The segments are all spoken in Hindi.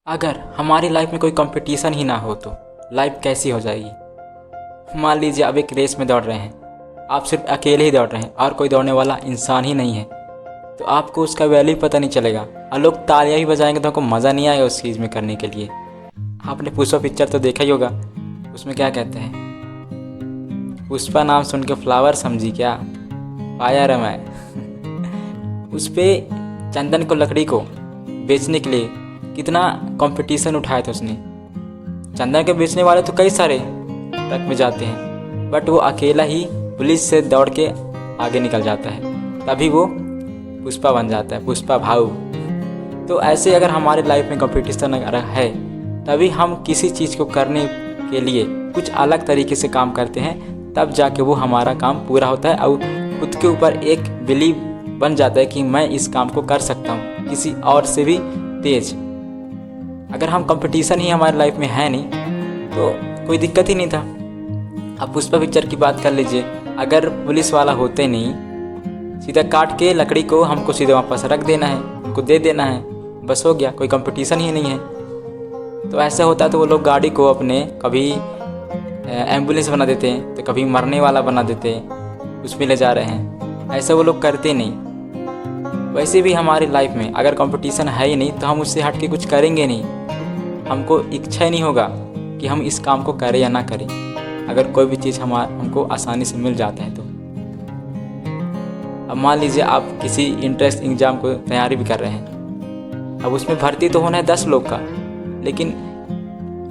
अगर हमारी लाइफ में कोई कंपटीशन ही ना हो तो लाइफ कैसी हो जाएगी। मान लीजिए आप एक रेस में दौड़ रहे हैं, आप सिर्फ अकेले ही दौड़ रहे हैं और कोई दौड़ने वाला इंसान ही नहीं है, तो आपको उसका वैल्यू पता नहीं चलेगा और लोग तालियां ही बजाएंगे तो आपको मज़ा नहीं आएगा उस चीज़ में करने के लिए। आपने पुष्पा पिक्चर तो देखा ही होगा, उसमें क्या कहते हैं, पुष्पा नाम सुन के फ्लावर समझी क्या, पाया रे मैं। उस पे चंदन को, लकड़ी को बेचने के लिए कितना कंपटीशन उठाया था उसने। चंदन के बेचने वाले तो कई सारे ट्रक में जाते हैं, बट वो अकेला ही पुलिस से दौड़ के आगे निकल जाता है, तभी वो पुष्पा बन जाता है, पुष्पा भाऊ। तो ऐसे अगर हमारे लाइफ में कंपटीशन अगर है, तभी हम किसी चीज़ को करने के लिए कुछ अलग तरीके से काम करते हैं, तब जाके वो हमारा काम पूरा होता है और खुद के ऊपर एक बिलीव बन जाता है कि मैं इस काम को कर सकता हूँ किसी और से भी तेज। अगर हम कंपटीशन ही हमारी लाइफ में है नहीं तो कोई दिक्कत ही नहीं था। अब पुष्पा पिक्चर की बात कर लीजिए, अगर पुलिस वाला होते नहीं, सीधा काट के लकड़ी को हमको सीधे वापस रख देना है, उनको दे देना है, बस हो गया, कोई कंपटीशन ही नहीं है। तो ऐसा होता तो वो लोग गाड़ी को अपने कभी एम्बुलेंस बना देते हैं तो कभी मरने वाला बना देते हैं, उसमें ले जा रहे हैं, ऐसा वो लोग करते नहीं। वैसे भी हमारी लाइफ में अगर कंपटीशन है ही नहीं तो हम उससे हट के कुछ करेंगे नहीं, हमको इच्छा ही नहीं होगा कि हम इस काम को करें या ना करें, अगर कोई भी चीज़ हमको आसानी से मिल जाता है तो। अब मान लीजिए आप किसी इंट्रेंस एग्ज़ाम को तैयारी भी कर रहे हैं, अब उसमें भर्ती तो होना है 10 लोग का, लेकिन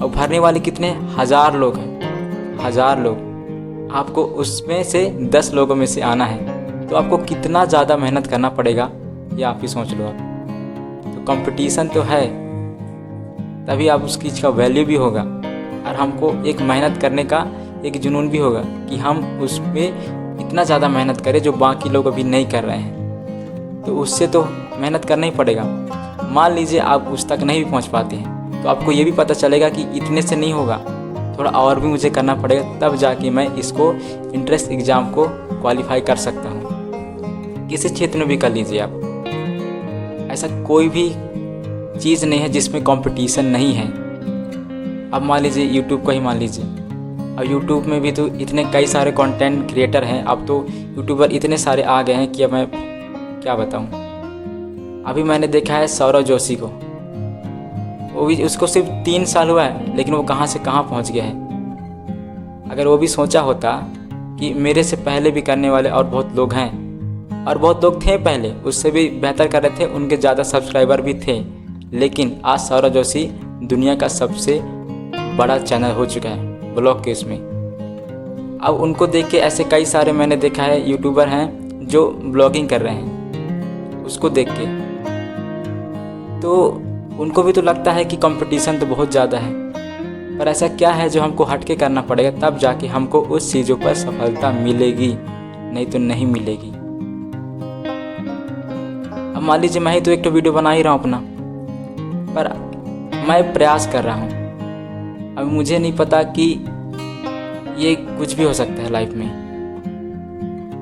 अब भरने वाले कितने 1000 लोग हैं, 1000 लोग, आपको उसमें से 10 लोगों में से आना है, तो आपको कितना ज़्यादा मेहनत करना पड़ेगा ये आप ही सोच लो। आप तो कंपटीशन तो है, तभी आप उस चीज़ का वैल्यू भी होगा और हमको एक मेहनत करने का एक जुनून भी होगा कि हम उस पर इतना ज़्यादा मेहनत करें जो बाकी लोग अभी नहीं कर रहे हैं, तो उससे तो मेहनत करना ही पड़ेगा। मान लीजिए आप उस तक नहीं भी पहुंच पाते हैं, तो आपको ये भी पता चलेगा कि इतने से नहीं होगा, थोड़ा और भी मुझे करना पड़ेगा, तब जाके मैं इसको इंट्रेंस एग्ज़ाम को क्वालिफाई कर सकता हूँ। किसी क्षेत्र में भी कर लीजिए आप, ऐसा कोई भी चीज़ नहीं है जिसमें कंपटीशन नहीं है। अब मान लीजिए यूट्यूब को ही मान लीजिए, अब यूट्यूब में भी तो इतने कई सारे कंटेंट क्रिएटर हैं, अब तो यूट्यूबर इतने सारे आ गए हैं कि अब मैं क्या बताऊं। अभी मैंने देखा है सौरव जोशी को, वो भी, उसको सिर्फ 3 साल हुआ है, लेकिन वो कहाँ से कहाँ पहुँच गया है। अगर वो भी सोचा होता कि मेरे से पहले भी करने वाले और बहुत लोग हैं, और बहुत लोग थे पहले उससे भी बेहतर कर रहे थे, उनके ज़्यादा सब्सक्राइबर भी थे, लेकिन आज सौरव जोशी दुनिया का सबसे बड़ा चैनल हो चुका है ब्लॉग के उसमें। अब उनको देख के ऐसे कई सारे मैंने देखा है यूट्यूबर हैं जो ब्लॉगिंग कर रहे हैं, उसको देख के तो उनको भी तो लगता है कि कंपटीशन तो बहुत ज़्यादा है, पर ऐसा क्या है जो हमको हट के करना पड़ेगा, तब जाके हमको उस चीज़ों पर सफलता मिलेगी, नहीं तो नहीं मिलेगी। अब मान लीजिए मैं ही तो एक तो वीडियो बना ही रहा हूँ अपना, पर मैं प्रयास कर रहा हूँ। अब मुझे नहीं पता कि ये कुछ भी हो सकता है लाइफ में,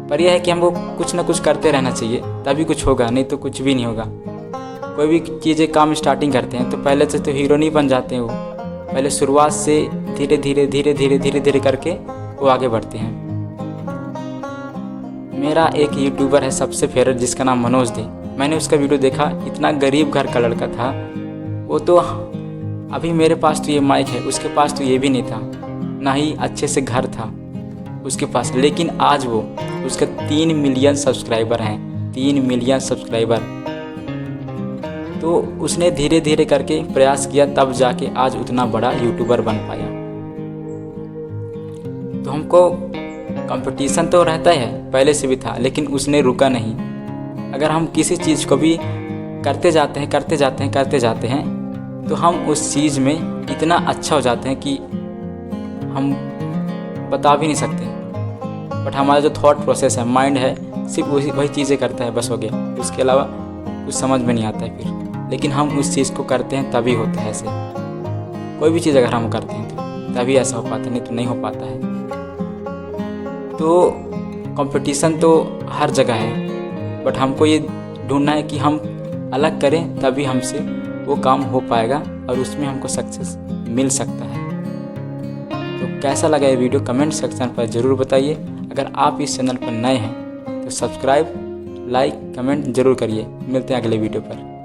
पर यह है कि हमको कुछ ना कुछ करते रहना चाहिए, तभी कुछ होगा, नहीं तो कुछ भी नहीं होगा। कोई भी चीज़ें काम स्टार्टिंग करते हैं तो पहले से तो हीरो नहीं बन जाते हैं, वो पहले शुरुआत से धीरे धीरे धीरे धीरे धीरे धीरे करके वो आगे बढ़ते हैं। मेरा एक यूट्यूबर है सबसे फेवरेट, जिसका नाम मनोज दे, मैंने उसका वीडियो देखा, इतना गरीब घर का लड़का था वो, तो अभी मेरे पास तो ये माइक है, उसके पास तो ये भी नहीं था, ना ही अच्छे से घर था उसके पास, लेकिन आज वो, उसके 3 मिलियन सब्सक्राइबर हैं, 3 मिलियन सब्सक्राइबर। तो उसने धीरे धीरे करके प्रयास किया, तब जाके आज उतना बड़ा यूट्यूबर बन पाया। तो हमको कंपटीशन तो रहता है, पहले से भी था, लेकिन उसने रुका नहीं। अगर हम किसी चीज़ को भी करते जाते हैं करते जाते हैं करते जाते हैं, तो हम उस चीज़ में इतना अच्छा हो जाते हैं कि हम बता भी नहीं सकते, बट हमारा जो थॉट प्रोसेस है, माइंड है, सिर्फ वही चीज़ें करता है, बस हो गया, उसके अलावा कुछ समझ में नहीं आता है फिर। लेकिन हम उस चीज़ को करते हैं तभी होता है ऐसे, कोई भी चीज़ अगर हम करते हैं तो तभी ऐसा हो पाता है, नहीं तो नहीं हो पाता है। तो कंपटीशन तो हर जगह है, बट हमको ये ढूंढना है कि हम अलग करें, तभी हमसे वो काम हो पाएगा और उसमें हमको सक्सेस मिल सकता है। तो कैसा लगा ये वीडियो कमेंट सेक्शन पर ज़रूर बताइए। अगर आप इस चैनल पर नए हैं तो सब्सक्राइब, लाइक, कमेंट ज़रूर करिए। मिलते हैं अगले वीडियो पर।